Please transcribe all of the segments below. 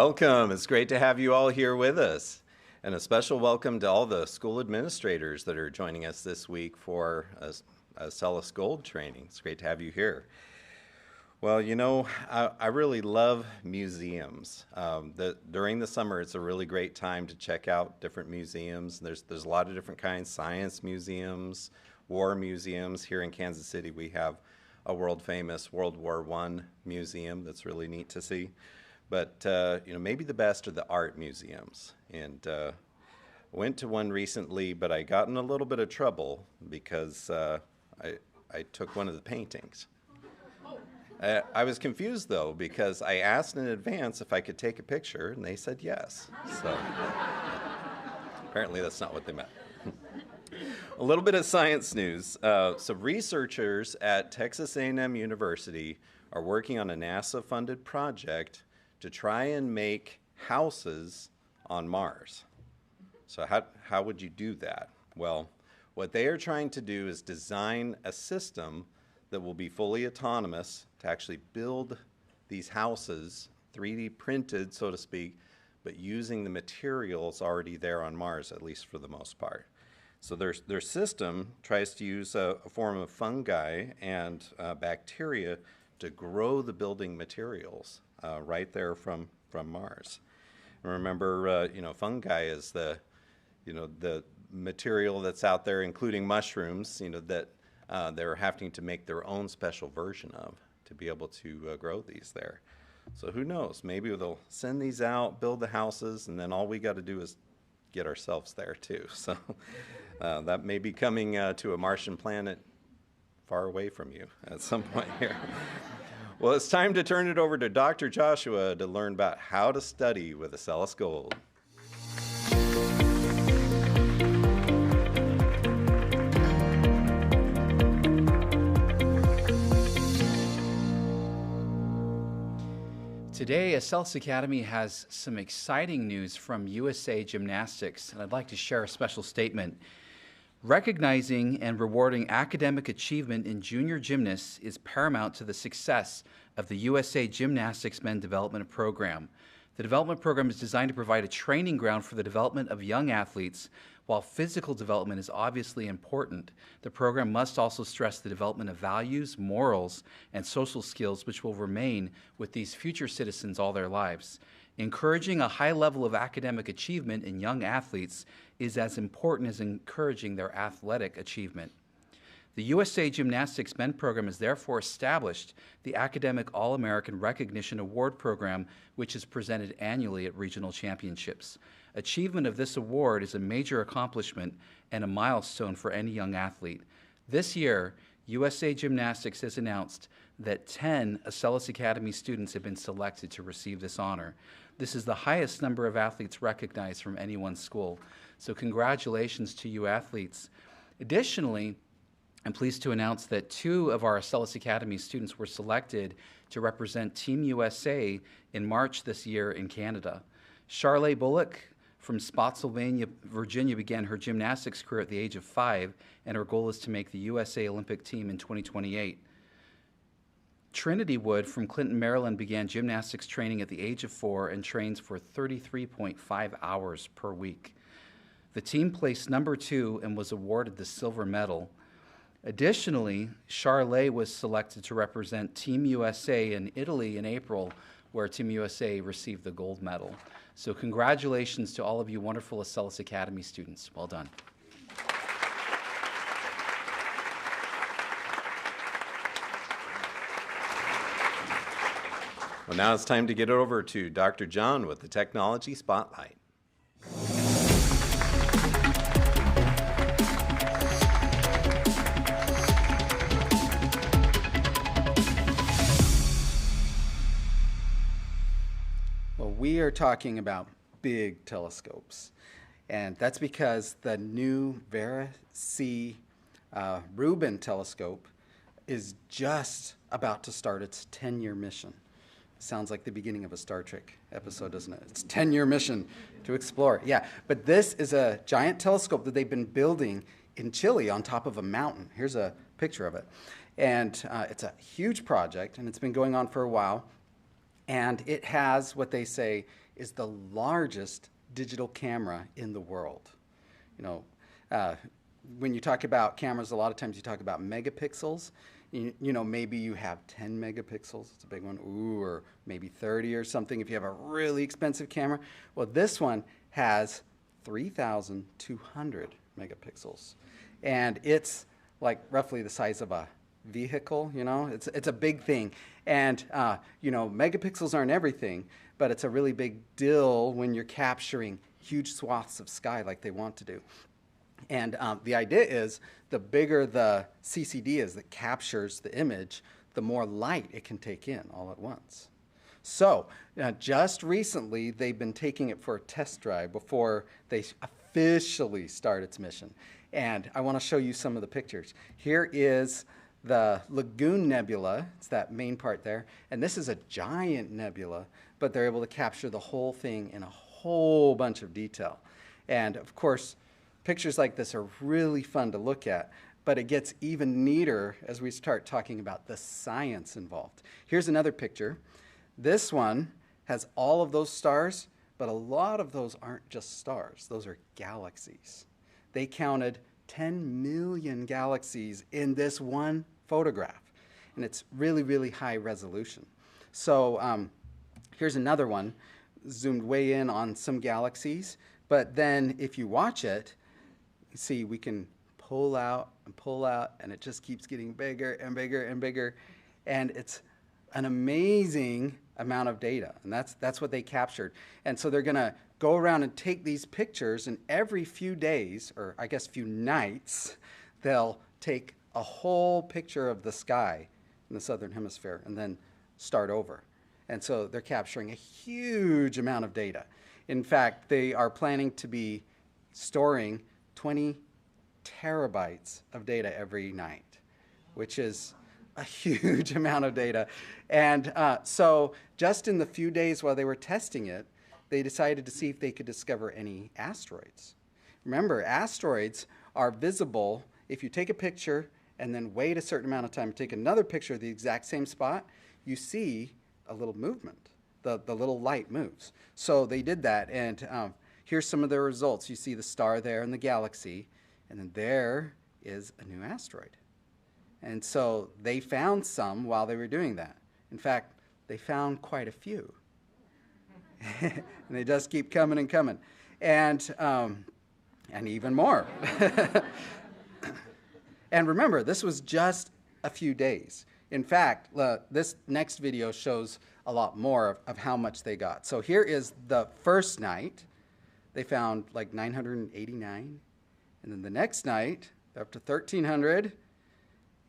Welcome. It's great to have you all here with us. And a special welcome to all the school administrators that are joining us this week for a Celis Gold training. It's great to have you here. Well, you know, I really love museums. During the summer, it's a really great time to check out different museums. There's a lot of different kinds, science museums, war museums. Here in Kansas City, we have a world-famous World War I museum that's really neat to see. But, you know, maybe the best are the art museums. And I went to one recently, but I got in a little bit of trouble because I took one of the paintings. I was confused, though, because I asked in advance if I could take a picture, and they said yes. So apparently that's not what they meant. A little bit of science news. So researchers at Texas A&M University are working on a NASA-funded project to try and make houses on Mars. So how would you do that? Well, what they are trying to do is design a system that will be fully autonomous to actually build these houses, 3D printed, so to speak, but using the materials already there on Mars, at least for the most part. So their system tries to use a form of fungi and bacteria to grow the building materials right there from Mars. And remember, you know, fungi is the material that's out there, including mushrooms, you know, that they're having to make their own special version of to be able to grow these there. So who knows? Maybe they'll send these out, build the houses, and then all we got to do is get ourselves there too. So that may be coming to a Martian planet far away from you at some point here. Well, it's time to turn it over to Dr. Joshua to learn about how to study with a Celis Gold. Today, Celis Academy has some exciting news from USA Gymnastics, and I'd like to share a special statement. Recognizing and rewarding academic achievement in junior gymnasts is paramount to the success of the USA Gymnastics Men Development Program. The development program is designed to provide a training ground for the development of young athletes. While physical development is obviously important, the program must also stress the development of values, morals, and social skills which will remain with these future citizens all their lives. Encouraging a high level of academic achievement in young athletes is as important as encouraging their athletic achievement. The USA Gymnastics Men Program has therefore established the Academic All-American Recognition Award Program, which is presented annually at regional championships. Achievement of this award is a major accomplishment and a milestone for any young athlete. This year, USA Gymnastics has announced that 10 Celis Academy students have been selected to receive this honor. This is the highest number of athletes recognized from any one school. So congratulations to you athletes. Additionally, I'm pleased to announce that 2 of our Celis Academy students were selected to represent Team USA in March this year in Canada. Charley Bullock from Spotsylvania, Virginia began her gymnastics career at the age of 5, and her goal is to make the USA Olympic team in 2028. Trinity Wood from Clinton, Maryland began gymnastics training at the age of 4 and trains for 33.5 hours per week. The team placed number 2 and was awarded the silver medal. Additionally, Charley was selected to represent Team USA in Italy in April, where Team USA received the gold medal. So congratulations to all of you wonderful Celis Academy students. Well done. Well, now it's time to get it over to Dr. John with the Technology Spotlight. We are talking about big telescopes, and that's because the new Vera C. Rubin telescope is just about to start its 10-year mission. Sounds like the beginning of a Star Trek episode, doesn't it? It's 10-year mission to explore. Yeah, but this is a giant telescope that they've been building in Chile on top of a mountain. Here's a picture of it. And it's a huge project, and it's been going on for a while. And it has what they say is the largest digital camera in the world. You know, when you talk about cameras, a lot of times you talk about megapixels. You know, maybe you have 10 megapixels, it's a big one, ooh, or maybe 30 or something if you have a really expensive camera. Well, this one has 3,200 megapixels. And it's like roughly the size of a vehicle, you know, it's a big thing. And, you know, megapixels aren't everything, but it's a really big deal when you're capturing huge swaths of sky like they want to do. And the idea is the bigger the CCD is that captures the image, the more light it can take in all at once. So just recently, they've been taking it for a test drive before they officially start its mission. And I want to show you some of the pictures. Here is the Lagoon Nebula. It's that main part there. And this is a giant nebula, but they're able to capture the whole thing in a whole bunch of detail. And of course, pictures like this are really fun to look at, but it gets even neater as we start talking about the science involved. Here's another picture. This one has all of those stars, but a lot of those aren't just stars. Those are galaxies. They counted 10 million galaxies in this one photograph, and it's really, really high resolution. So here's another one, zoomed way in on some galaxies, but then if you watch it, see, we can pull out, and it just keeps getting bigger and bigger and bigger. And it's an amazing amount of data, and that's what they captured. And so they're going to go around and take these pictures, and every few days, or I guess few nights, they'll take a whole picture of the sky in the southern hemisphere and then start over. And so they're capturing a huge amount of data. In fact, they are planning to be storing 20 terabytes of data every night, which is a huge amount of data. And so just in the few days while they were testing it, they decided to see if they could discover any asteroids. Remember, asteroids are visible if you take a picture and then wait a certain amount of time, take another picture of the exact same spot, you see a little movement. The little light moves. So they did that, and here's some of their results. You see the star there in the galaxy, and then there is a new asteroid. And so they found some while they were doing that. In fact, they found quite a few. And they just keep coming and coming. And even more. And remember, this was just a few days. In fact, this next video shows a lot more of how much they got. So here is the first night. They found like 989. And then the next night, they're up to 1,300.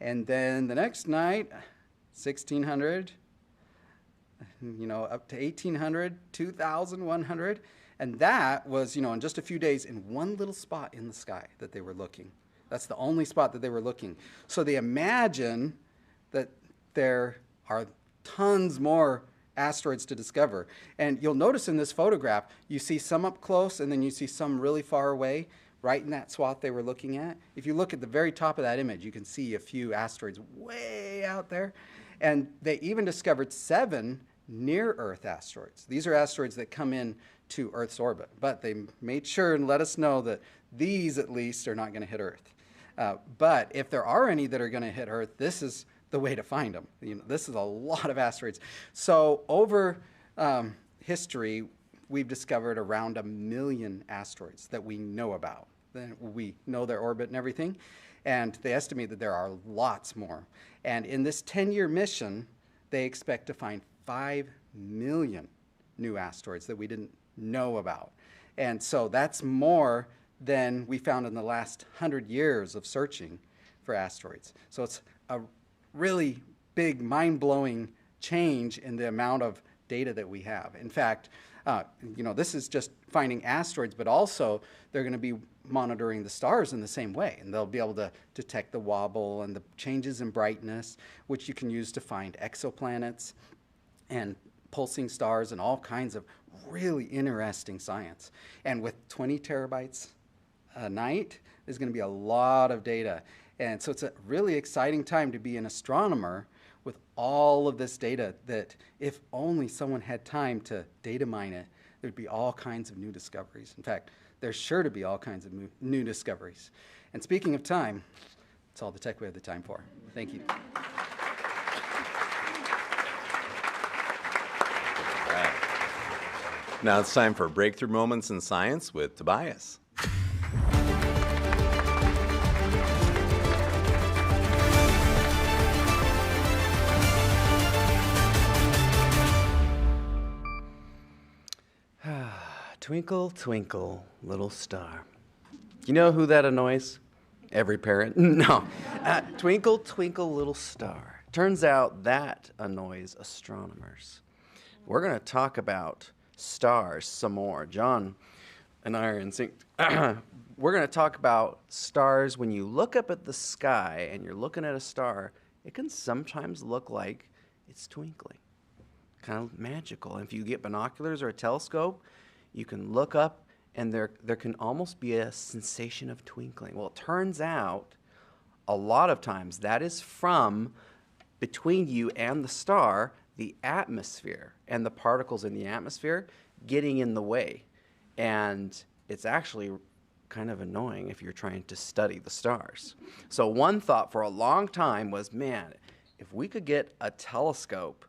And then the next night, 1,600. You know, up to 1,800, 2,100. And that was, you know, in just a few days in one little spot in the sky that they were looking. That's the only spot that they were looking. So they imagine that there are tons more asteroids to discover. And you'll notice in this photograph, you see some up close and then you see some really far away, right in that swath they were looking at. If you look at the very top of that image, you can see a few asteroids way out there. And they even discovered 7 near-Earth asteroids. These are asteroids that come in to Earth's orbit. But they made sure and let us know that these, at least, are not going to hit Earth. But if there are any that are going to hit Earth, this is the way to find them. You know, this is a lot of asteroids. So over history, we've discovered around 1 million asteroids that we know about. We know their orbit and everything. And they estimate that there are lots more. And in this 10-year mission, they expect to find 5 million new asteroids that we didn't know about. And so that's more than we found in the last 100 years of searching for asteroids. So it's a really big, mind-blowing change in the amount of data that we have. In fact, you know, this is just finding asteroids, but also they're going to be monitoring the stars in the same way, and they'll be able to detect the wobble and the changes in brightness, which you can use to find exoplanets and pulsing stars and all kinds of really interesting science. And with 20 terabytes a night, there's going to be a lot of data. And so it's a really exciting time to be an astronomer with all of this data that if only someone had time to data mine it, there'd be all kinds of new discoveries. In fact, there's sure to be all kinds of new discoveries. And speaking of time, that's all the tech we have the time for. Thank you. Now it's time for Breakthrough Moments in Science with Tobias. Twinkle, twinkle, little star. You know who that annoys? Every parent? No. Twinkle, twinkle, little star. Turns out that annoys astronomers. We're going to talk about stars some more. John and I are in sync. We're going to talk about stars. When you look up at the sky and you're looking at a star, it can sometimes look like it's twinkling. Kind of magical. And if you get binoculars or a telescope, you can look up and there can almost be a sensation of twinkling. Well, it turns out a lot of times that is from between you and the star, the atmosphere and the particles in the atmosphere getting in the way. And it's actually kind of annoying if you're trying to study the stars. So one thought for a long time was, man, if we could get a telescope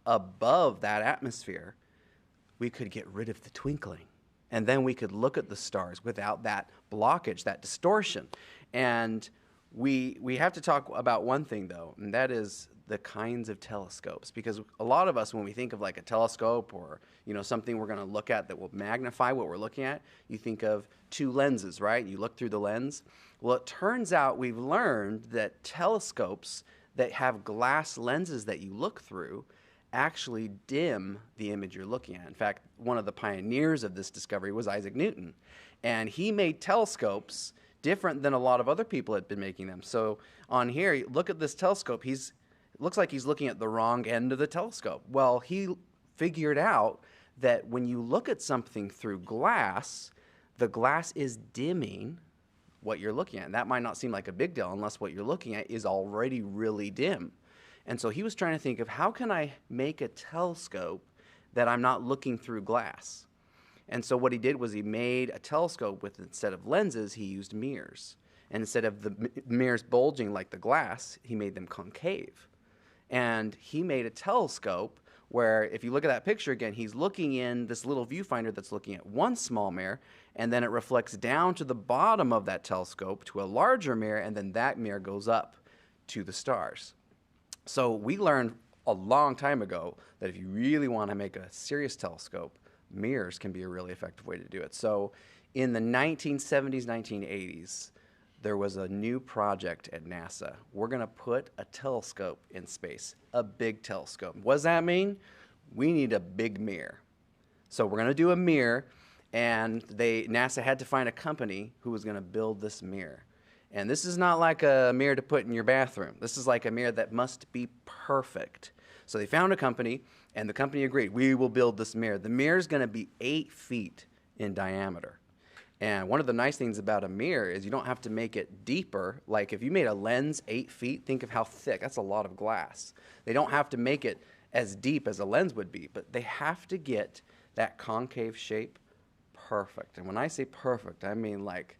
above that atmosphere, we could get rid of the twinkling. And then we could look at the stars without that blockage, that distortion. And we have to talk about one thing, though, and that is the kinds of telescopes. Because a lot of us, when we think of like a telescope or something we're going to look at that will magnify what we're looking at, you think of two lenses, right? You look through the lens. Well, it turns out we've learned that telescopes that have glass lenses that you look through actually dim the image you're looking at. In fact, one of the pioneers of this discovery was Isaac Newton. And he made telescopes different than a lot of other people had been making them. So on here, look at this telescope. It looks like he's looking at the wrong end of the telescope. Well, he figured out that when you look at something through glass, the glass is dimming what you're looking at. And that might not seem like a big deal unless what you're looking at is already really dim. And so he was trying to think of how can I make a telescope that I'm not looking through glass? And so what he did was he made a telescope with, instead of lenses, he used mirrors. And instead of the mirrors bulging like the glass, he made them concave. And he made a telescope where, if you look at that picture again, he's looking in this little viewfinder that's looking at one small mirror, and then it reflects down to the bottom of that telescope to a larger mirror, and then that mirror goes up to the stars. So we learned a long time ago that if you really want to make a serious telescope, mirrors can be a really effective way to do it. So in the 1970s, 1980s, there was a new project at NASA. We're going to put a telescope in space, a big telescope. What does that mean? We need a big mirror. So we're going to do a mirror, and NASA had to find a company who was going to build this mirror. And this is not like a mirror to put in your bathroom. This is like a mirror that must be perfect. So they found a company, and the company agreed, we will build this mirror. The mirror is going to be 8 feet in diameter. And one of the nice things about a mirror is you don't have to make it deeper. Like if you made a lens 8 feet, think of how thick. That's a lot of glass. They don't have to make it as deep as a lens would be, but they have to get that concave shape perfect. And when I say perfect, I mean like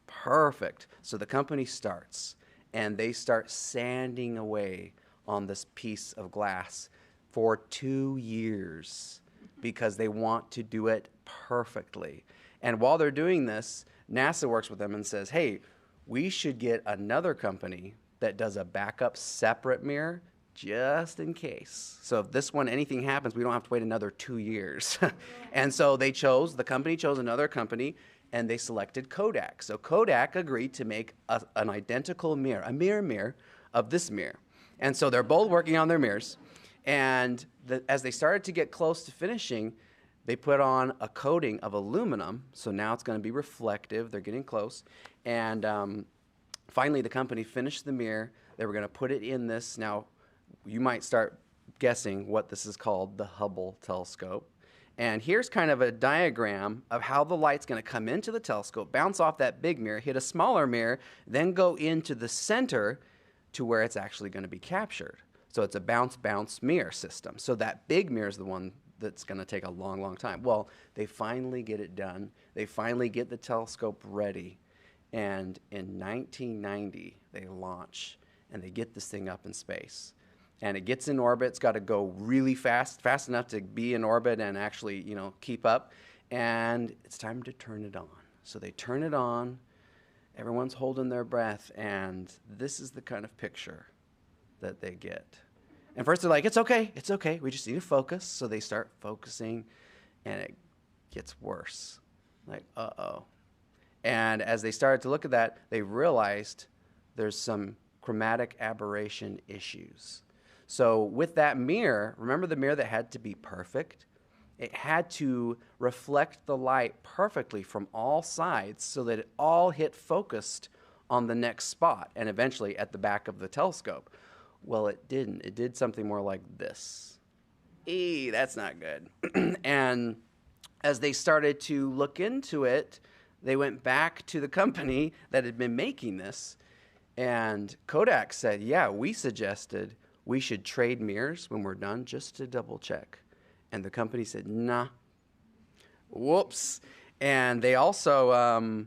perfect. So the company starts, and they start sanding away on this piece of glass for 2 years because they want to do it perfectly. And while they're doing this, NASA works with them and says, hey, we should get another company that does a backup separate mirror just in case. So if this one, anything happens, we don't have to wait another 2 years. And so the company chose another company, and they selected Kodak. So Kodak agreed to make an identical mirror, a mirror of this mirror. And so they're both working on their mirrors. And as they started to get close to finishing, they put on a coating of aluminum. So now it's going to be reflective. They're getting close. And finally, the company finished the mirror. They were going to put it in this. Now, you might start guessing what this is called, the Hubble telescope. And here's kind of a diagram of how the light's going to come into the telescope, bounce off that big mirror, hit a smaller mirror, then go into the center to where it's actually going to be captured. So it's a bounce-bounce mirror system. So that big mirror is the one that's going to take a long, long time. Well, they finally get it done. They finally get the telescope ready. And in 1990, they launch, and they get this thing up in space. And it gets in orbit. It's got to go really fast, fast enough to be in orbit and actually, keep up. And it's time to turn it on. So they turn it on. Everyone's holding their breath, and this is the kind of picture that they get. And first they're like, it's okay, we just need to focus. So they start focusing, and it gets worse. Like, uh-oh. And as they started to look at that, they realized there's some chromatic aberration issues. So with that mirror, remember the mirror that had to be perfect? It had to reflect the light perfectly from all sides so that it all hit focused on the next spot and eventually at the back of the telescope. Well, it didn't. It did something more like this. That's not good. And as they started to look into it, they went back to the company that had been making this, and Kodak said, yeah, we suggested we should trade mirrors when we're done just to double check. And the company said, nah, whoops. And they also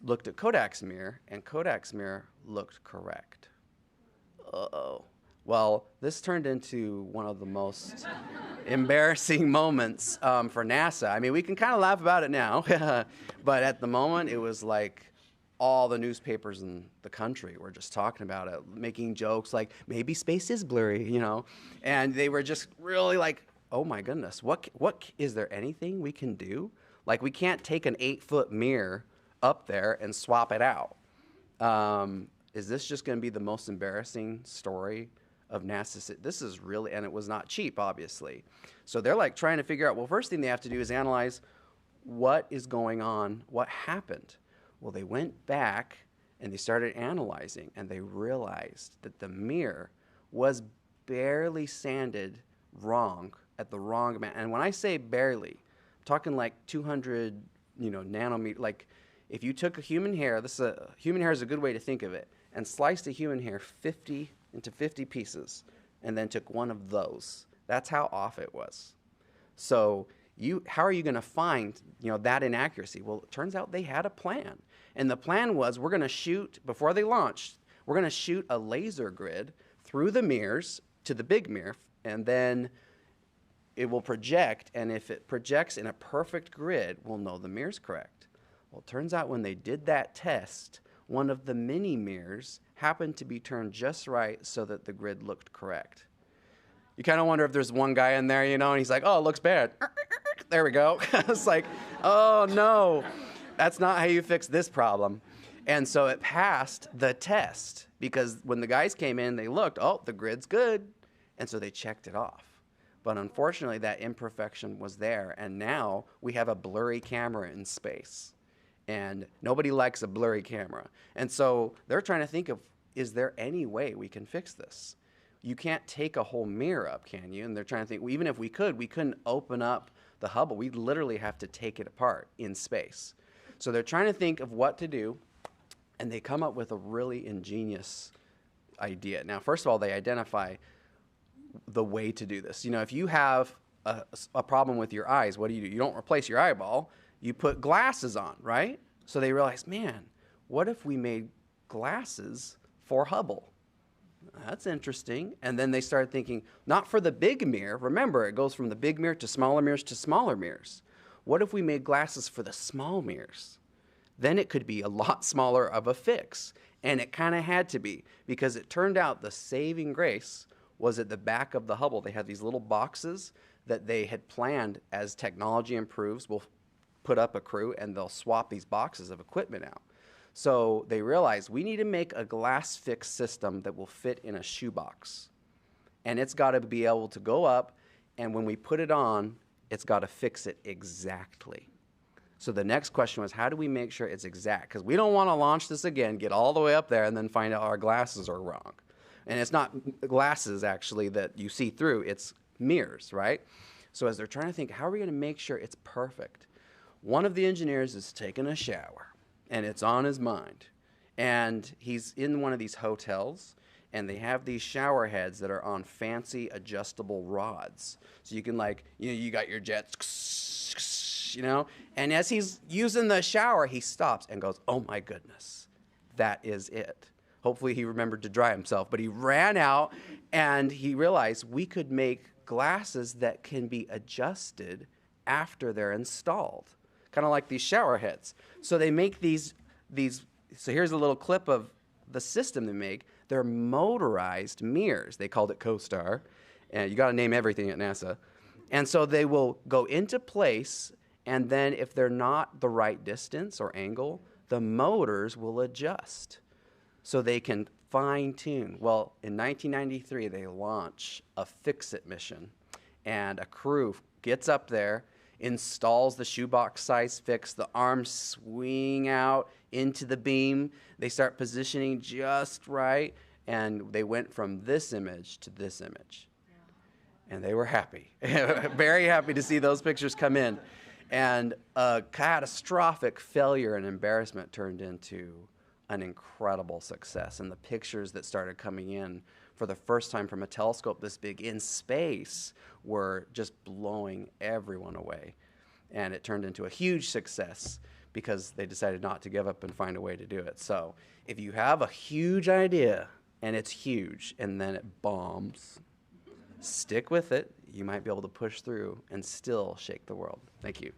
looked at Kodak's mirror, and Kodak's mirror looked correct. Uh-oh. Well, this turned into one of the most embarrassing moments for NASA. I mean, we can kind of laugh about it now, but at the moment, it was like all the newspapers in the country were just talking about it, making jokes like, maybe space is blurry, And they were just really like, oh my goodness, what is there anything we can do? Like, we can't take an 8-foot mirror up there and swap it out. Is this just going to be the most embarrassing story of NASA? This is really, and it was not cheap, obviously. So they're like trying to figure out, well, first thing they have to do is analyze what is going on, what happened. Well, they went back and they started analyzing, and they realized that the mirror was barely sanded wrong at the wrong amount. And when I say barely, I'm talking like 200, nanometer. Like if you took a human hair, human hair is a good way to think of it, and sliced a human hair into 50 pieces, and then took one of those. That's how off it was. So how are you going to find that inaccuracy? Well, it turns out they had a plan. And the plan was, we're going to shoot, before they launched, we're going to shoot a laser grid through the mirrors to the big mirror, and then it will project, and if it projects in a perfect grid, we'll know the mirror's correct. Well, it turns out when they did that test, one of the mini mirrors happened to be turned just right so that the grid looked correct. You kind of wonder if there's one guy in there, and he's like, oh, it looks bad. There we go. It's like, oh, no, that's not how you fix this problem. And so it passed the test because when the guys came in, they looked, oh, the grid's good. And so they checked it off. But unfortunately, that imperfection was there. And now we have a blurry camera in space. And nobody likes a blurry camera. And so they're trying to think of, is there any way we can fix this? You can't take a whole mirror up, can you? And they're trying to think, well, even if we could, we couldn't open up the Hubble. We'd literally have to take it apart in space. So they're trying to think of what to do, and they come up with a really ingenious idea. Now, first of all, they identify the way to do this. If you have a problem with your eyes, what do? You don't replace your eyeball. You put glasses on, right? So they realized, man, what if we made glasses for Hubble? That's interesting. And then they started thinking, not for the big mirror. Remember, it goes from the big mirror to smaller mirrors. What if we made glasses for the small mirrors? Then it could be a lot smaller of a fix. And it kind of had to be, because it turned out the saving grace was at the back of the Hubble. They had these little boxes that they had planned as technology improves. We'll put up a crew and they'll swap these boxes of equipment out. So they realized we need to make a glass fix system that will fit in a shoebox. And it's got to be able to go up, and when we put it on, it's got to fix it exactly. So the next question was, how do we make sure it's exact? Because we don't want to launch this again, get all the way up there, and then find out our glasses are wrong. And it's not glasses, actually, that you see through. It's mirrors, right? So as they're trying to think, how are we going to make sure it's perfect? One of the engineers is taking a shower, and it's on his mind. And he's in one of these hotels, and they have these shower heads that are on fancy adjustable rods. So you can you got your jets, and as he's using the shower, he stops and goes, "Oh my goodness, that is it." Hopefully he remembered to dry himself, but he ran out and he realized we could make glasses that can be adjusted after they're installed, kind of like these shower heads. So they make these, so here's a little clip of the system they make. They're motorized mirrors. They called it CoStar, and you got to name everything at NASA. And so they will go into place, and then if they're not the right distance or angle, the motors will adjust so they can fine-tune. Well, in 1993, they launch a fix-it mission, and a crew gets up there, installs the shoebox-size fix, the arms swing out into the beam, they start positioning just right, and they went from this image to this image. Yeah. And they were happy, very happy to see those pictures come in. And a catastrophic failure and embarrassment turned into an incredible success. And the pictures that started coming in for the first time from a telescope this big in space were just blowing everyone away. And it turned into a huge success because they decided not to give up and find a way to do it. So if you have a huge idea and it's huge and then it bombs, stick with it. You might be able to push through and still shake the world. Thank you.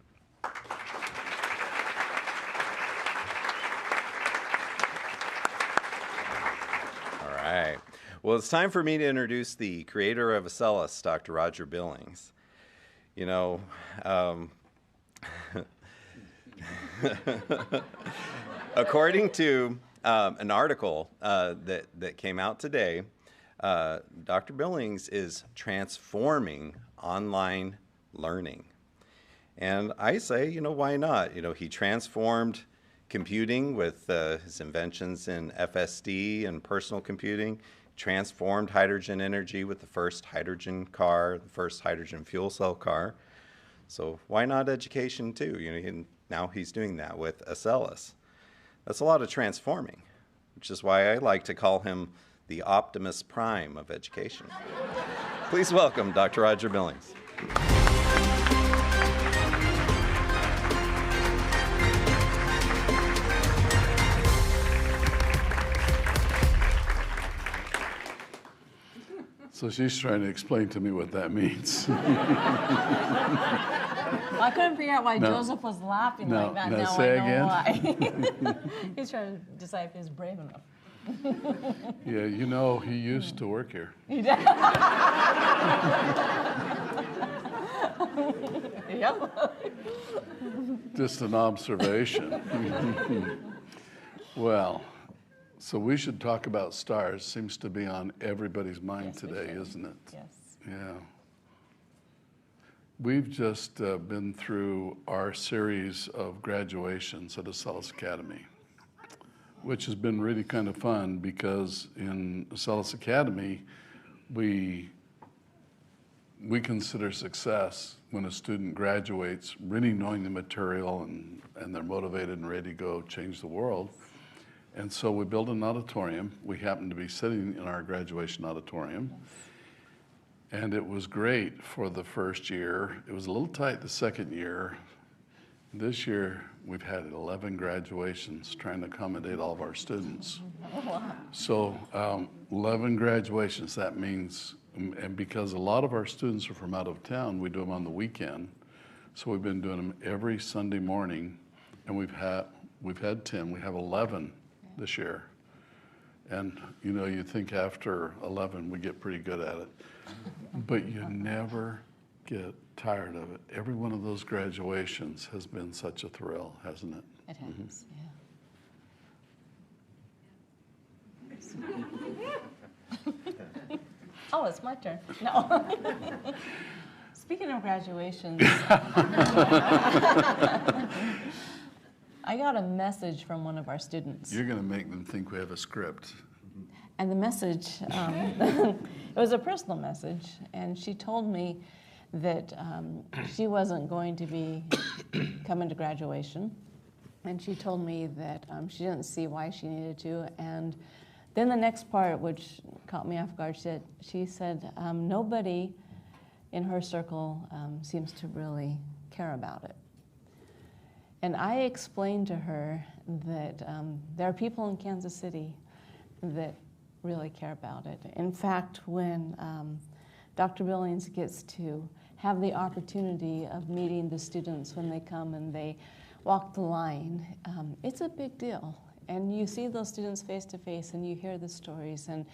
All right. Well, it's time for me to introduce the creator of Acellus, Dr. Roger Billings. According to an article that came out today, Dr. Billings is transforming online learning. And I say, why not? He transformed computing with his inventions in FSD and personal computing, transformed hydrogen energy with the first hydrogen car, the first hydrogen fuel cell car. So why not education too? Now he's doing that with Acellus. That's a lot of transforming, which is why I like to call him the Optimus Prime of education. Please welcome Dr. Roger Billings. So she's trying to explain to me what that means. I couldn't figure out why No. Joseph was laughing No. like that. Now Now say I know why. He's trying to decide if he's brave enough. Yeah, he used to work here. Yep. Just an observation. Well, so we should talk about stars. Seems to be on everybody's mind Yes, we today, should. isn't it? Yes. Yeah. We've just been through our series of graduations at Acellus Academy, which has been really kind of fun because in Acellus Academy, we consider success when a student graduates really knowing the material and they're motivated and ready to go change the world. And so we built an auditorium. We happened to be sitting in our graduation auditorium. And it was great for the first year. It was a little tight the second year. This year, we've had 11 graduations trying to accommodate all of our students. So 11 graduations, that means, and because a lot of our students are from out of town, we do them on the weekend. So we've been doing them every Sunday morning, and we've had 10, we have 11 this year. And you think after 11, we get pretty good at it. But you never get tired of it. Every one of those graduations has been such a thrill, hasn't it? It has, yeah. Oh, it's my turn. No. Speaking of graduations, I got a message from one of our students. You're going to make them think we have a script. And the message, it was a personal message, and she told me that she wasn't going to be coming to graduation, and she told me that she didn't see why she needed to, and Then the next part, which caught me off guard, she said nobody in her circle seems to really care about it. And I explained to her that there are people in Kansas City that really care about it. In fact, when Dr. Billings gets to have the opportunity of meeting the students when they come and they walk the line, it's a big deal. And you see those students face to face and you hear the stories, and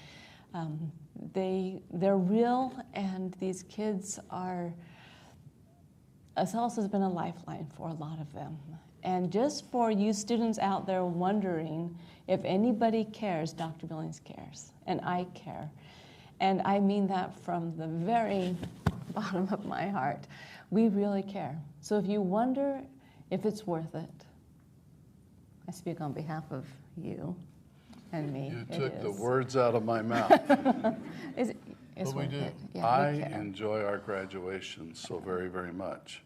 they're real, and these kids are, Acellus has been a lifeline for a lot of them. And just for you students out there wondering if anybody cares, Dr. Billings cares, and I care. And I mean that from the very bottom of my heart. We really care. So if you wonder if it's worth it, I speak on behalf of you and me. You took the words out of my mouth. It's But we worth do. it. Yeah, I we care. enjoy our graduations so very, very much.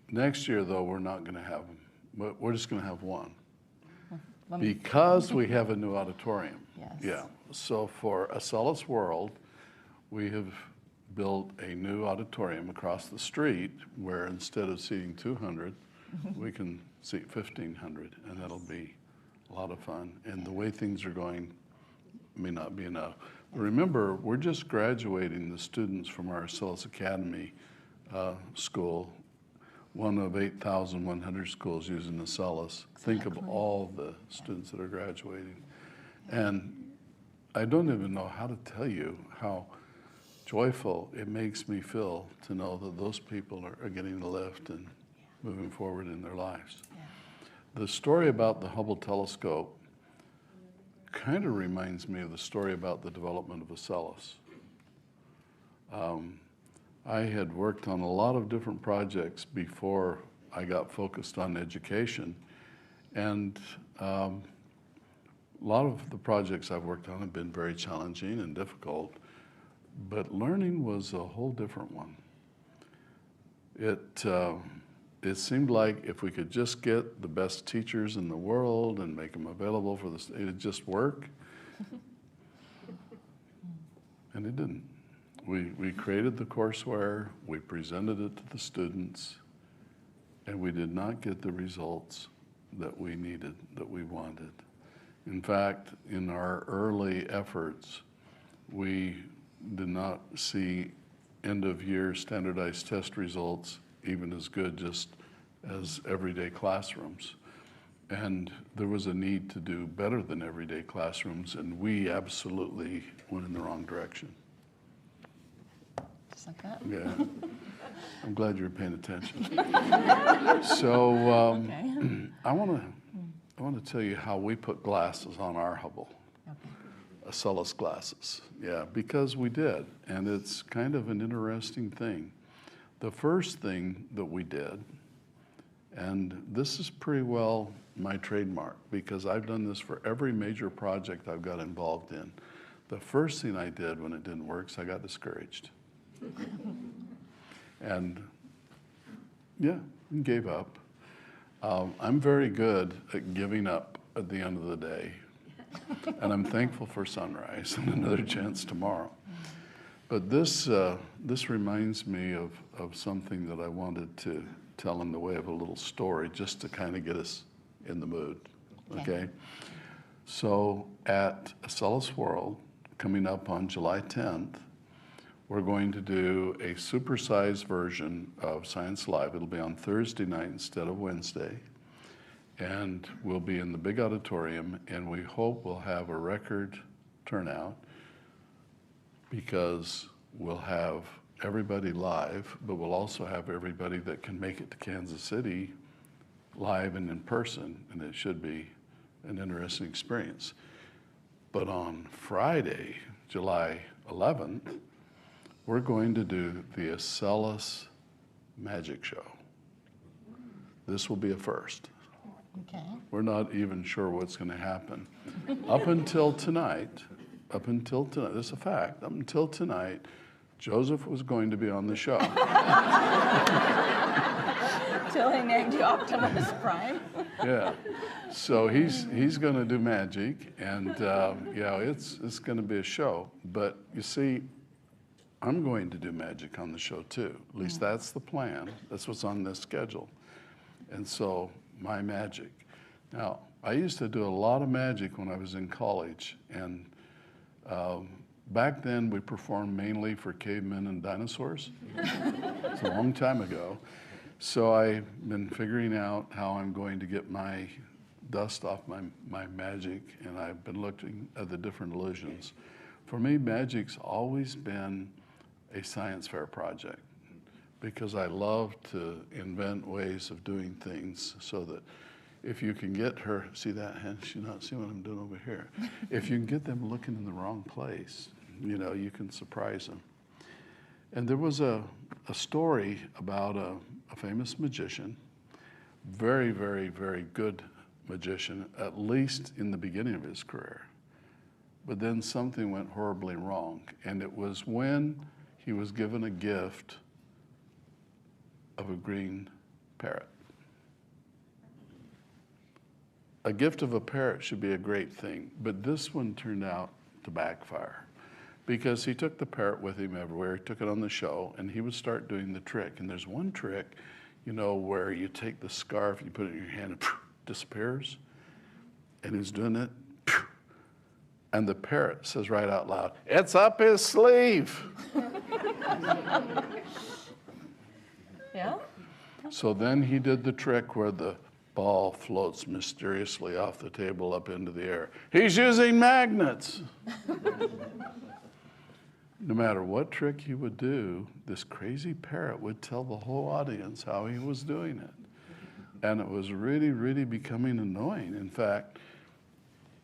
Next year, though, we're not going to have them. We're just going to have one. Because we have a new auditorium. Yes. Yeah. So for Acellus World, we have built a new auditorium across the street where instead of seating 200, we can seat 1,500, and that'll be a lot of fun. And the way things are going may not be enough. But remember, we're just graduating the students from our Acellus Academy school, one of 8,100 schools using Acellus. Think of all the students that are graduating. And I don't even know how to tell you how joyful it makes me feel to know that those people are getting a lift and moving forward in their lives. The story about the Hubble telescope kind of reminds me of the story about the development of Acellus. I had worked on a lot of different projects before I got focused on education, and a lot of the projects I've worked on have been very challenging and difficult, but learning was a whole different one. It seemed like if we could just get the best teachers in the world and make them available for this, it'd just work. And it didn't. We created the courseware, we presented it to the students, and we did not get the results that we needed, that we wanted. In fact, in our early efforts, we did not see end-of-year standardized test results even as good just as everyday classrooms. And there was a need to do better than everyday classrooms, and we absolutely went in the wrong direction. Just like that? Yeah. I'm glad you're paying attention. So Okay. I want to tell you how we put glasses on our Hubble. Okay. Acellus glasses. Yeah, because we did, and it's kind of an interesting thing. The first thing that we did, and this is pretty well my trademark because I've done this for every major project I've got involved in. The first thing I did when it didn't work is I got discouraged. And yeah, gave up. I'm very good at giving up at the end of the day. And I'm thankful for sunrise and another chance tomorrow. But this reminds me of something that I wanted to tell in the way of a little story just to kind of get us in the mood, okay? So at Acellus World, coming up on July 10th, we're going to do a supersized version of Science Live. It'll be on Thursday night instead of Wednesday. And we'll be in the big auditorium, and we hope we'll have a record turnout because we'll have everybody live, but we'll also have everybody that can make it to Kansas City live and in person, and it should be an interesting experience. But on Friday, July 11th, we're going to do the Acellus Magic Show. This will be a first. Okay. We're not even sure what's going to happen. Up until tonight, this is a fact, up until tonight, Joseph was going to be on the show. Till he named you Optimus Prime. Yeah. So he's going to do magic, and yeah, it's going to be a show. But you see, I'm going to do magic on the show too. At least that's the plan. That's what's on this schedule. And so my magic. Now, I used to do a lot of magic when I was in college, and back then we performed mainly for cavemen and dinosaurs. It's a long time ago. So I've been figuring out how I'm going to get my dust off my magic, and I've been looking at the different illusions. For me, magic's always been a science fair project because I love to invent ways of doing things so that if you can get her, see that, she not see what I'm doing over here. If you can get them looking in the wrong place, you know, you can surprise them. And there was a story about a famous magician, very, very, very good magician, at least in the beginning of his career. But then something went horribly wrong, and it was when he was given a gift of a green parrot. A gift of a parrot should be a great thing, but this one turned out to backfire because he took the parrot with him everywhere. He took it on the show, and he would start doing the trick. And there's one trick, you know, where you take the scarf, you put it in your hand, and disappears. And he's doing it, and the parrot says right out loud, "It's up his sleeve." Yeah? So then he did the trick where the ball floats mysteriously off the table up into the air. He's using magnets. No matter what trick he would do, this crazy parrot would tell the whole audience how he was doing it. And it was really, really becoming annoying. In fact,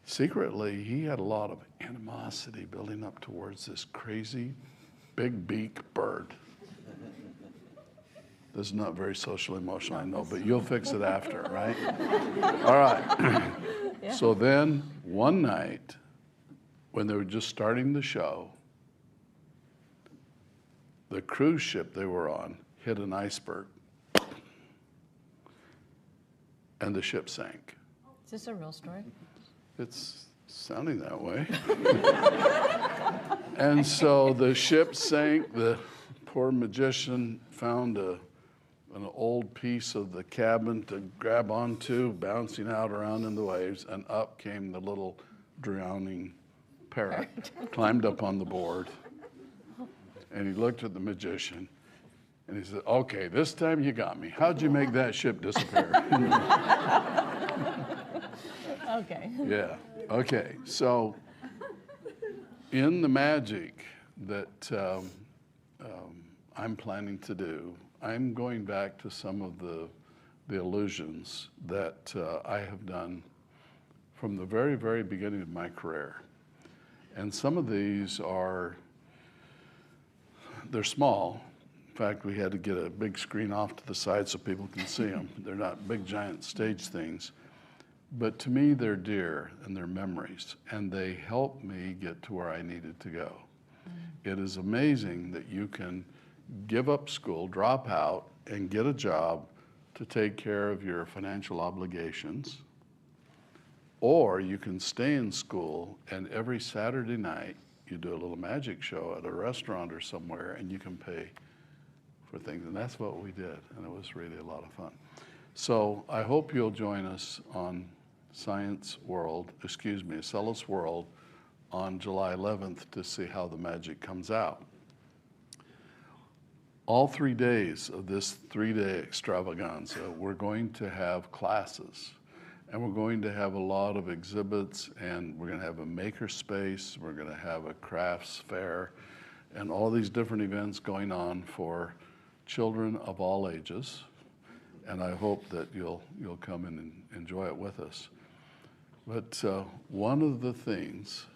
secretly, he had a lot of animosity building up towards this crazy big beak bird. This is not very social emotional, I know, but you'll fix it after, right? All right. Yeah. So then one night, when they were just starting the show, the cruise ship they were on hit an iceberg, and the ship sank. Is this a real story? It's sounding that way. And so the ship sank. The poor magician found an old piece of the cabin to grab onto, bouncing out around in the waves, and up came the little drowning parrot, climbed up on the board, and he looked at the magician, and he said, "Okay, this time you got me. How'd you make that ship disappear?" Okay. Yeah. Okay. So, in the magic that I'm planning to do, I'm going back to some of the illusions that I have done from the very, very beginning of my career. And some of these they're small. In fact, we had to get a big screen off to the side so people can see them. They're not big, giant stage things. But to me, they're dear, and they're memories, and they help me get to where I needed to go. It is amazing that you can give up school, drop out, and get a job to take care of your financial obligations, or you can stay in school, and every Saturday night, you do a little magic show at a restaurant or somewhere, and you can pay for things. And that's what we did, and it was really a lot of fun. So I hope you'll join us on Acellus World on July 11th to see how the magic comes out. All 3 days of this 3-day extravaganza, we're going to have classes, and we're going to have a lot of exhibits, and we're going to have a maker space, we're going to have a crafts fair, and all these different events going on for children of all ages. And I hope that you'll come in and enjoy it with us. But one of the things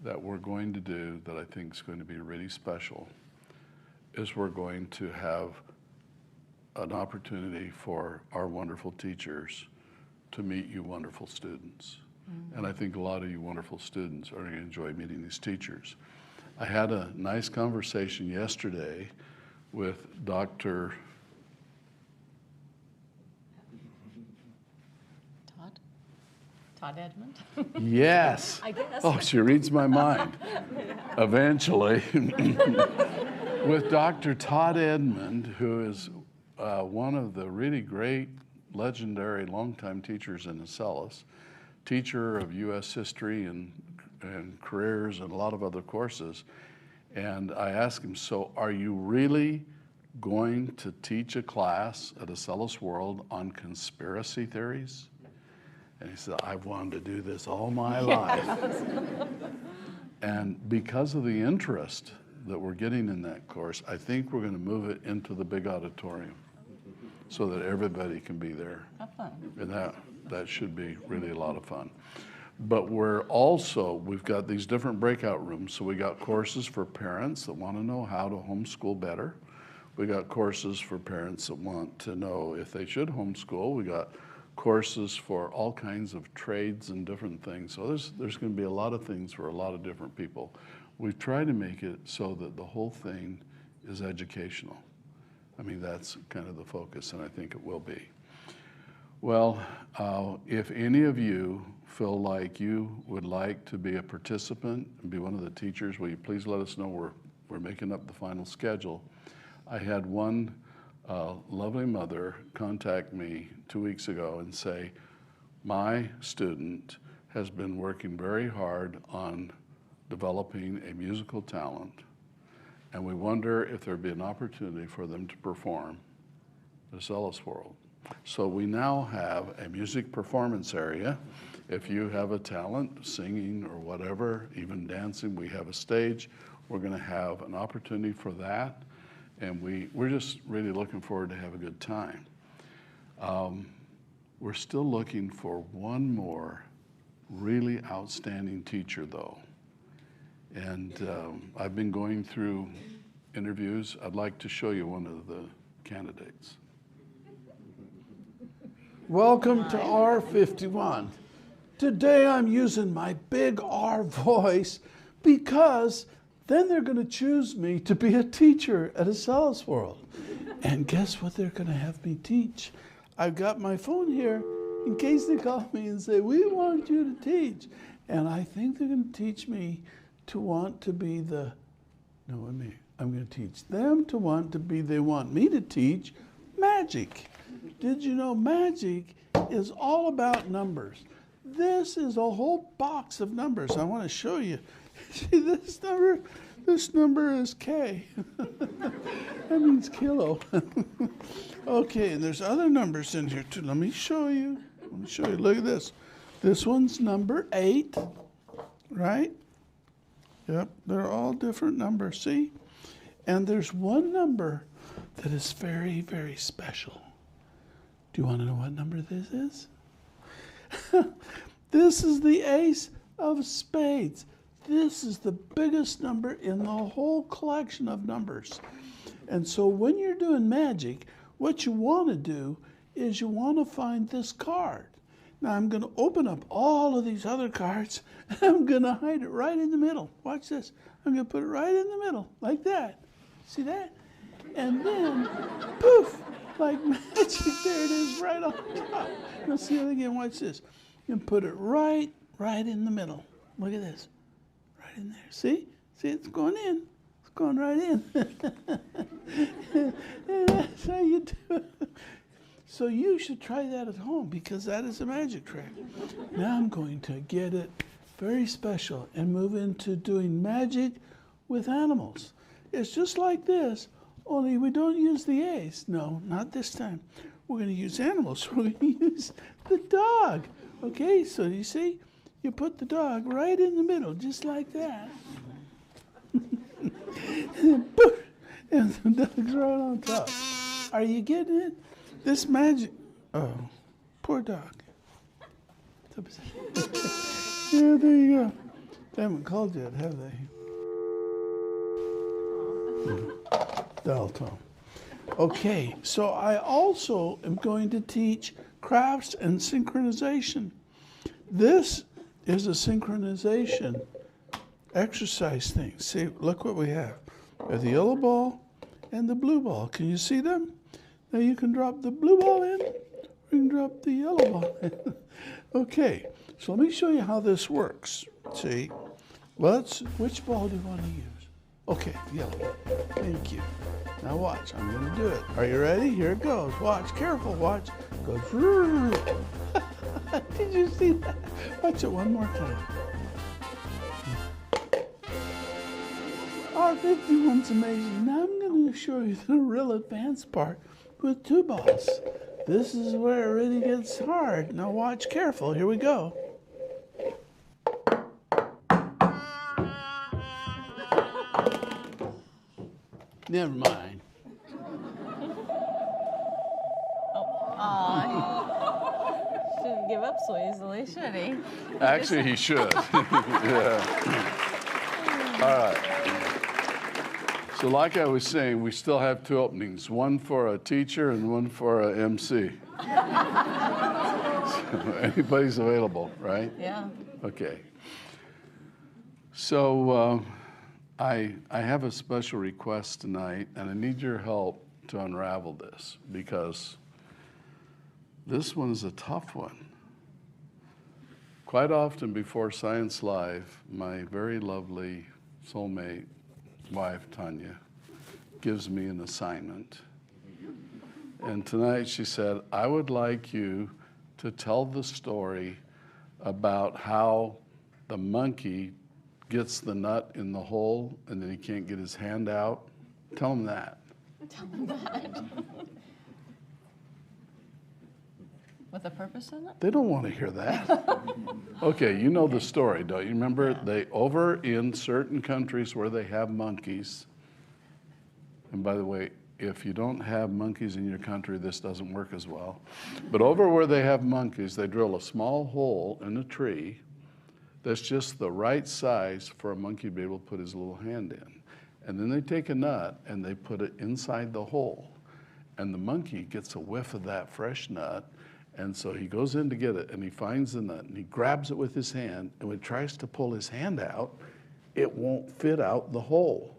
that we're going to do that I think is going to be really special is we're going to have an opportunity for our wonderful teachers to meet you wonderful students. Mm-hmm. And I think a lot of you wonderful students are going to enjoy meeting these teachers. I had a nice conversation yesterday with Dr. Todd Edmond. Yes. I guess. Oh, she reads my mind. Eventually. With Dr. Todd Edmond, who is one of the really great, legendary, longtime teachers in Acellus, teacher of U.S. history and careers and a lot of other courses. And I asked him, so are you really going to teach a class at Acellus World on conspiracy theories? And he said, I've wanted to do this all my life. And because of the interest that we're getting in that course, I think we're going to move it into the big auditorium so that everybody can be there. Have fun. And that should be really a lot of fun. But we've got these different breakout rooms. So we got courses for parents that want to know how to homeschool better. We got courses for parents that want to know if they should homeschool. We got courses for all kinds of trades and different things. So there's going to be a lot of things for a lot of different people. We've tried to make it so that the whole thing is educational. I mean, that's kind of the focus, and I think it will be. Well, if any of you feel like you would like to be a participant and be one of the teachers, will you please let us know? We're making up the final schedule. I had one lovely mother contact me 2 weeks ago and say, my student has been working very hard on developing a musical talent, and we wonder if there'd be an opportunity for them to perform at Acellus World. So we now have a music performance area. If you have a talent, singing or whatever, even dancing, we have a stage. We're going to have an opportunity for that, and we're just really looking forward to have a good time. We're still looking for one more really outstanding teacher, though. And I've been going through interviews. I'd like to show you one of the candidates. Welcome to R51. Today I'm using my big R voice because then they're going to choose me to be a teacher at Acellus World. And guess what they're going to have me teach? I've got my phone here in case they call me and say, we want you to teach. And I think they're going to teach me to want to be I'm going to teach them to want to be, they want me to teach magic. Did you know magic is all about numbers? This is a whole box of numbers. I want to show you. See this number is K. That means kilo. Okay, and there's other numbers in here too. Let me show you. Look at this. This one's number 8, right? Yep, they're all different numbers, see? And there's one number that is very, very special. Do you want to know what number this is? This is the ace of spades. This is the biggest number in the whole collection of numbers. And so when you're doing magic, what you want to do is you want to find this card. Now I'm going to open up all of these other cards, and I'm going to hide it right in the middle. Watch this. I'm going to put it right in the middle, like that. See that? And then, poof, like magic, there it is, right on top. Now see it again, watch this. You can put it right in the middle. Look at this, right in there. See, it's going in. It's going right in. And that's how you do it. So you should try that at home because that is a magic trick. Now I'm going to get it very special and move into doing magic with animals. It's just like this, only we don't use the ace. No, not this time. We're going to use animals. We're going to use the dog. Okay, so you see, you put the dog right in the middle, just like that. And the dog's right on top. Are you getting it? This magic, oh, poor dog. Yeah, there you go. They haven't called yet, have they? Delta. Okay, so I also am going to teach crafts and synchronization. This is a synchronization exercise thing. See, look what we have. We have the yellow ball and the blue ball. Can you see them? Now you can drop the blue ball in, Ring drop the yellow ball. Okay, so let me show you how this works. See, which ball do you want to use? Okay, yellow ball. Thank you. Now watch, I'm gonna do it. Are you ready? Here it goes. Watch, careful, watch. Goes. Did you see that? Watch it one more time. R51's amazing. Now I'm going to show you the real advanced part with 2 balls. This is where it really gets hard. Now watch careful. Here we go. Never mind. Shouldn't give up so easily, should he? Actually, he should. Yeah. All right. So like I was saying, we still have 2 openings, one for a teacher and one for a MC. So anybody's available, right? Yeah. Okay. So I have a special request tonight, and I need your help to unravel this, because this one's a tough one. Quite often before Science Live, my very lovely soulmate wife, Tanya, gives me an assignment. And tonight she said, I would like you to tell the story about how the monkey gets the nut in the hole and then he can't get his hand out. Tell him that. Tell him that. With a purpose in it? They don't want to hear that. Okay, you know the story, don't you? Remember, they over in certain countries where they have monkeys, and by the way, if you don't have monkeys in your country, this doesn't work as well. But over where they have monkeys, they drill a small hole in a tree that's just the right size for a monkey to be able to put his little hand in. And then they take a nut and they put it inside the hole. And the monkey gets a whiff of that fresh nut. And so he goes in to get it, and he finds the nut, and he grabs it with his hand, and when he tries to pull his hand out, it won't fit out the hole.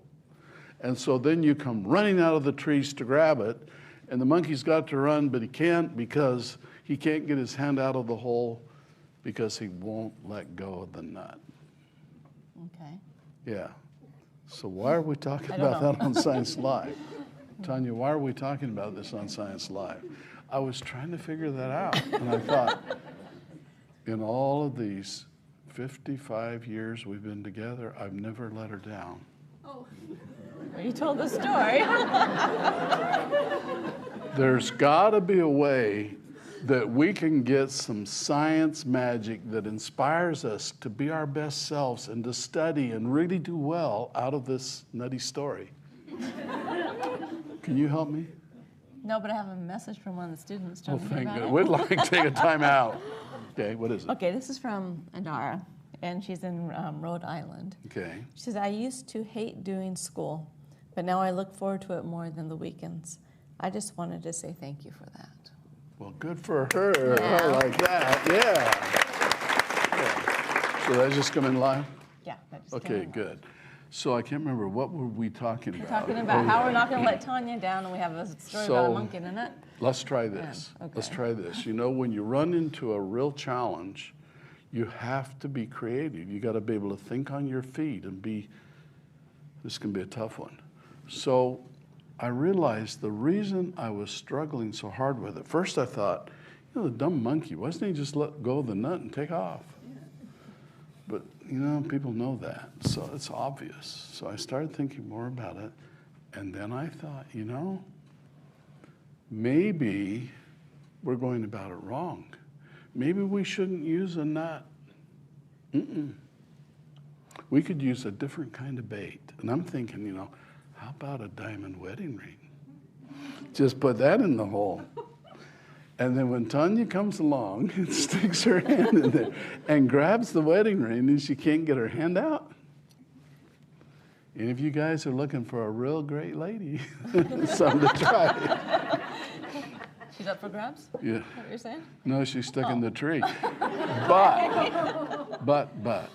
And so then you come running out of the trees to grab it, and the monkey's got to run, but he can't because he can't get his hand out of the hole because he won't let go of the nut. Okay. Yeah. So why are we talking I don't about know. that on Science Live? Tanya, why are we talking about this on Science Live? I was trying to figure that out, and I thought, in all of these 55 years we've been together, I've never let her down. Oh. Well, you told the story. There's got to be a way that we can get some science magic that inspires us to be our best selves and to study and really do well out of this nutty story. Can you help me? No, but I have a message from one of the students. Oh, Tell me thank about God. it. We'd like to take a time out. Okay, what is it? Okay, this is from Adara, and she's in Rhode Island. Okay. She says, I used to hate doing school, but now I look forward to it more than the weekends. I just wanted to say thank you for that. Well, good for her. Yeah. I like that. Yeah. So that's just coming live? Yeah. That just Okay, came along. good. So I can't remember, what were we talking We're about? talking about how we're not going to let Tanya down, and we have a story about a So- monkey in it. Let's try this. Yeah, okay. Let's try this. You know, when you run into a real challenge, you have to be creative. You got to be able to think on your feet and this can be a tough one. So I realized the reason I was struggling so hard with it, first I thought, the dumb monkey, why doesn't he just let go of the nut and take off? But, people know that, so it's obvious. So I started thinking more about it, and then I thought, maybe we're going about it wrong. Maybe we shouldn't use a nut. We could use a different kind of bait. And I'm thinking, how about a diamond wedding ring? Just put that in the hole. And then when Tanya comes along and sticks her hand in there and grabs the wedding ring and she can't get her hand out. And if you guys are looking for a real great lady, something to try. She's up for grabs? Yeah. Is that what you're saying? No, she's stuck in the tree. But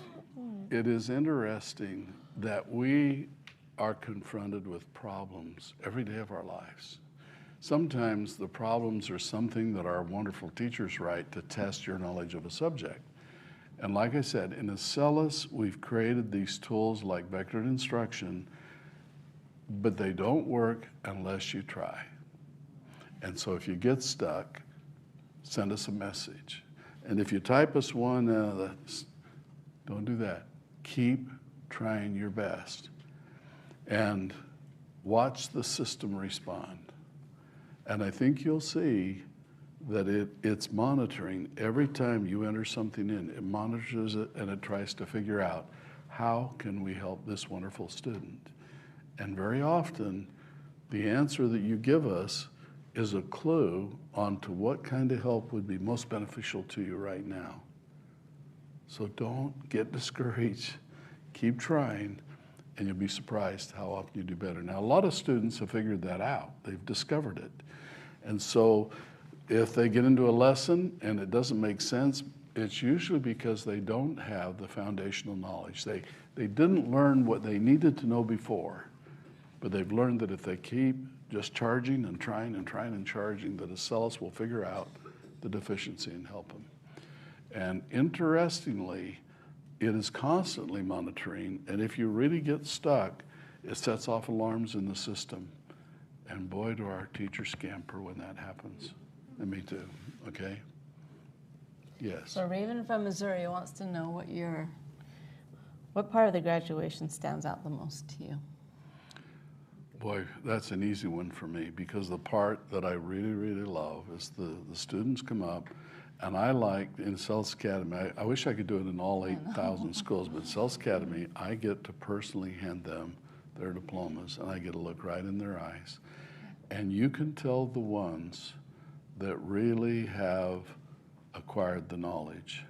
it is interesting that we are confronted with problems every day of our lives. Sometimes the problems are something that our wonderful teachers write to test your knowledge of a subject. And like I said, in Acellus, we've created these tools like vectored instruction, but they don't work unless you try. And so if you get stuck, send us a message. And if you type us one, don't do that. Keep trying your best. And watch the system respond. And I think you'll see that it's monitoring. Every time you enter something in, it monitors it and it tries to figure out, how can we help this wonderful student? And very often, the answer that you give us is a clue onto what kind of help would be most beneficial to you right now. So don't get discouraged. Keep trying, and you'll be surprised how often you do better. Now, a lot of students have figured that out. They've discovered it. And so if they get into a lesson and it doesn't make sense, it's usually because they don't have the foundational knowledge. They didn't learn what they needed to know before, but they've learned that if they keep just charging and trying and trying and charging, that Acellus will figure out the deficiency and help them. And interestingly, it is constantly monitoring, and if you really get stuck, it sets off alarms in the system. And boy, do our teachers scamper when that happens. And me too, okay? Yes. So Raven from Missouri wants to know what part of the graduation stands out the most to you? Boy, that's an easy one for me, because the part that I really, really love is the students come up, and I like, in Acellus Academy, I wish I could do it in all 8,000 schools, but Acellus Academy, I get to personally hand them their diplomas, and I get to look right in their eyes. And you can tell the ones that really have acquired the knowledge.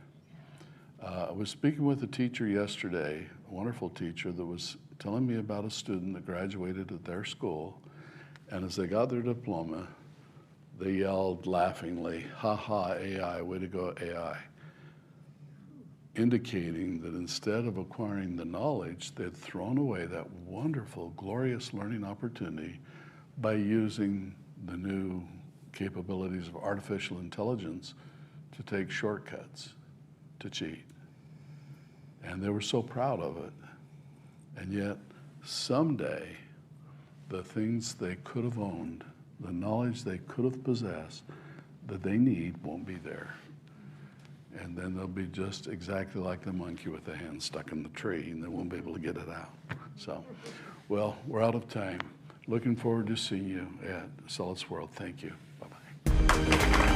I was speaking with a teacher yesterday, a wonderful teacher, that was telling me about a student that graduated at their school, and as they got their diploma, they yelled laughingly, "Ha ha, AI, way to go, AI," indicating that instead of acquiring the knowledge, they'd thrown away that wonderful, glorious learning opportunity by using the new capabilities of artificial intelligence to take shortcuts, to cheat. And they were so proud of it. And yet, someday, the things they could have owned, the knowledge they could have possessed that they need won't be there. And then they'll be just exactly like the monkey with the hand stuck in the tree, and they won't be able to get it out. So, well, we're out of time. Looking forward to seeing you at Acellus World. Thank you. Bye-bye.